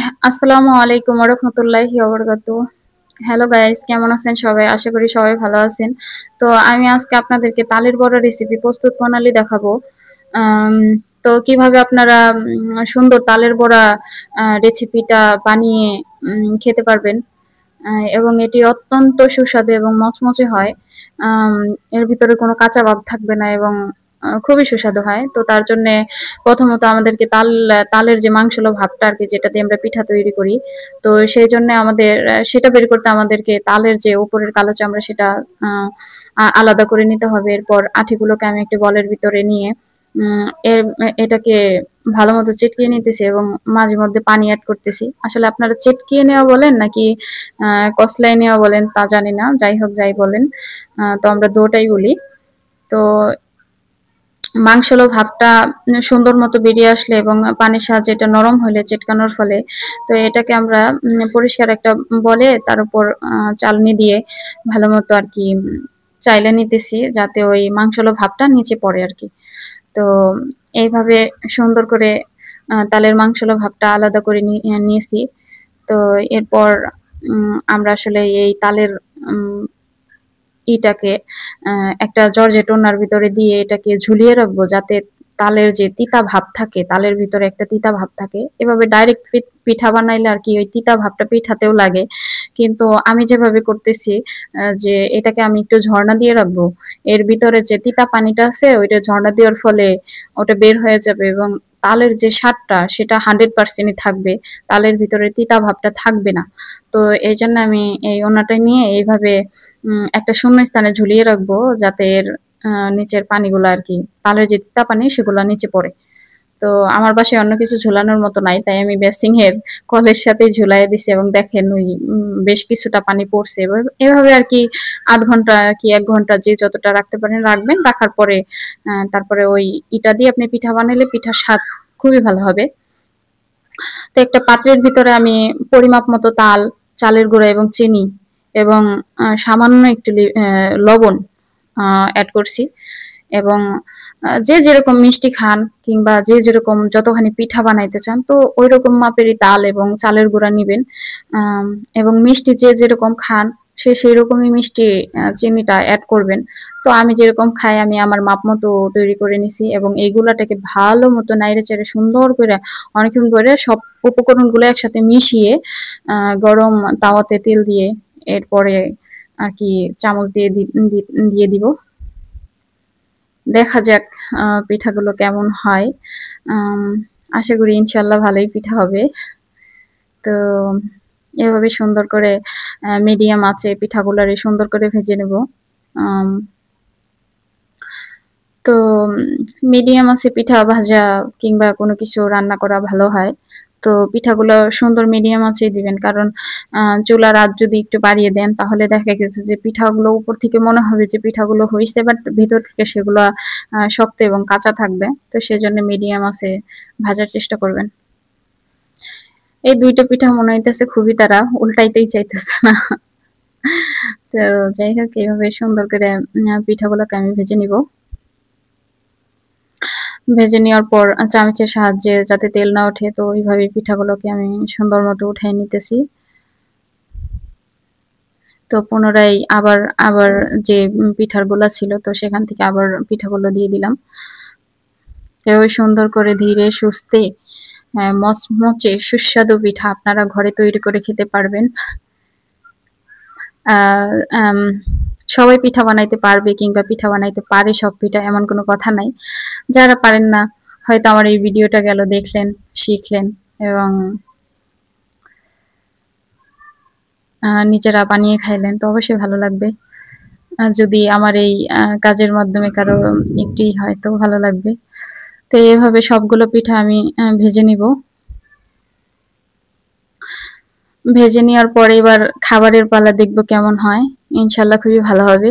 আসসালামু আলাইকুম ওয়া রাহমাতুল্লাহি ওয়া বারাকাতুহু। হ্যালো গাইস, কেমন আছেন সবাই? আশা করি সবাই ভালো আছেন। তো আমি আজকে আপনাদেরকে তালের বড়া রেসিপি প্রস্তুত প্রণালী দেখাবো। আম তো কিভাবে আপনারা সুন্দর তালের বড়া রেসিপিটা বানিয়ে খেতে পারবেন। এবং এটি অত্যন্ত সুস্বাদু এবং মচমচে হয়। আম এর ভিতরে কোনো কাঁচা ভাব থাকবে না এবং খুবই সুস্বাদু হয়। তো তার জন্যে প্রথমত আমাদেরকে তালের যে মাংসল ভাবটা আরকি, যেটা দিয়ে আমরা পিঠা তৈরি করি। তো সেইজন্যে আমাদের সেটা বের করতে আমাদেরকে তালের যে উপরের কালো চামড়া সেটা আ আলাদা করে নিতে হবে। এরপর আঠিগুলোকে আমি একটি বলের ভিতরে নিয়ে উম এর এটাকে ভালোমতো চেটকিয়ে নিতেছি এবং মাঝে মধ্যে পানি এড করতেছি। আসলে আপনারা চেটকিয়ে নেওয়া বলেন নাকি আ কসলায় নেওয়া বলেন তা জানি না। যাই হোক, যাই বলেন। তো আমরা দোটাই বলি। তো মাংসল ভাবটা সুন্দর মতো বেরিয়ে আসলে এবং পানির সাহায্যে এটা নরম হলে চেটকানোর ফলে, তো এটাকে আমরা পরিষ্কার একটা বলে তার উপর চালনি দিয়ে ভালো মতো আর কি চাইলে নিতেছি, যাতে ওই মাংসল ভাবটা নিচে পড়ে আর কি। তো এইভাবে সুন্দর করে তালের মাংসল ভাবটা আলাদা করে নিয়েছি। তো এরপর আমরা আসলে এই তালের উম ইটাকে একটা জর্জেট ওড়নার ভিতরে দিয়ে এটাকে ঝুলিয়ে রাখবো, যাতে তালের যে তিতা ভাব থাকে, তালের ভিতরে একটা তিতা ভাব থাকে। এভাবে ডাইরেক্ট পিঠা বানাইলে আর কি ওই তিতা ভাবটা পিঠাতেও লাগে। কিন্তু আমি যেভাবে করতেছি, যে এটাকে আমি একটু ঝর্ণা দিয়ে রাখবো। এর ভিতরে যে তিতা পানিটা আছে ওইটা ঝর্ণা দেওয়ার ফলে ওটা বের হয়ে যাবে এবং তালের যে স্বাদটা সেটা 100%ই থাকবে। তালের ভিতরে তিতা ভাবটা থাকবে না। তো এইজন্য আমি এই ওড়নাটা নিয়ে এইভাবে একটা শূন্য স্থানে ঝুলিয়ে রাখবো, যাতে এর নিচের পানিগুলো আর কি, তালের যে তিতা পানি সেগুলো নিচে পড়ে। তো আমার বাসায় অন্য কিছু ঝুলানোর মতো নাই, তাই আমি বেসিং এর কলের সাথে ঝুলাইয়া দিছি এবং দেখেন ওই বেশ কিছুটা পানি পড়ছে। এভাবে আর কি ০.৫ ঘন্টা কি ১ ঘন্টা যে যতটা রাখতে পারেন রাখবেন। রাখার পরে তারপরে ওই ইটা দিয়ে আপনি পিঠা বানাইলে পিঠার স্বাদ খুবই ভালো হবে। তো একটা পাত্রের ভিতরে আমি পরিমাপ মতো তাল, চালের গুঁড়া এবং চিনি এবং সামান্য একটু লবণ এড করছি। এবং যে যেরকম মিষ্টি খান কিংবা যে যেরকম যতখানি পিঠা বানাইতে চান, তো ওই রকম মাপেরই তাল এবং চালের গুঁড়া নিবেন। এবং মিষ্টি যে যেরকম খান সে সেই রকমই মিষ্টি চিনিটা এড করবেন। তো আমি যেরকম খাই আমি আমার মাপ মতো তৈরি করে নিছি এবং এইগুলাটাকে ভালো মতো নাইড়ে চেড়ে সুন্দর করে অনেকক্ষণ ধরে সব উপকরণগুলো একসাথে মিশিয়ে গরম তাওয়াতে তেল দিয়ে এরপরে আর কি চামচ দিয়ে দিয়ে দিব। দেখা যাক পিঠাগুলো কেমন হয়। আশা করি ইনশাল্লাহ ভালোই পিঠা হবে। তো এভাবে সুন্দর করে মিডিয়াম আঁচে পিঠাগুলারে সুন্দর করে ভেজে নেব। তো মিডিয়াম আঁচে পিঠা ভাজা কিংবা কোনো কিছু রান্না করা ভালো হয়। তো পিঠাগুলো সুন্দর মিডিয়াম আঁচেই দিবেন, কারণ চুলার আঁচ যদি একটু বাড়িয়ে দেন তাহলে দেখা গেছে যে পিঠাগুলো উপর থেকে মনে হবে যে পিঠাগুলো হইছে, বাট ভিতর থেকে সেগুলো শক্ত এবং কাঁচা থাকবে। তো সেজন্য মিডিয়াম আঁচে ভাজার চেষ্টা করবেন। এই ২টা পিঠা মনে হইতেছে খুবই তারা, উল্টাইতেই চাইতেছে না। তো যাই হোক, এইভাবে সুন্দর করে পিঠাগুলোকে আমি ভেজে নিব। ভেজে নেওয়ার পর চামচের সাহায্যে যাতে তেল না ওঠে, তো ওইভাবে পিঠাগুলোকে আমি সুন্দর মতো উঠাই নিতেছি। তো পুনরায় আবার যে পিঠার গোলা ছিল, তো সেখান থেকে আবার পিঠাগুলো দিয়ে দিলাম। এভাবে সুন্দর করে ধীরে সুস্থে মচমচে সুস্বাদু পিঠা আপনারা ঘরে তৈরি করে খেতে পারবেন। সবাই পিঠা বানাইতে পারবে কিংবা পিঠা বানাইতে পারে সব পিঠা, এমন কোনো কথা নাই। যারা পারেন না হয়তো আমার এই ভিডিওটা গেল দেখলেন, শিখলেন এবং নিজেরা বানিয়ে খাইলেন, তো অবশ্যই ভালো লাগবে। যদি আমার এই কাজের মাধ্যমে কারো একটুই হয় তো ভালো লাগবে। তো এভাবে সবগুলো পিঠা আমি ভেজে নিব। ভেজে নেওয়ার পরে এবার খাবারের পালা, দেখব কেমন হয়। ইনশাল্লাহ খুবই ভালো হবে।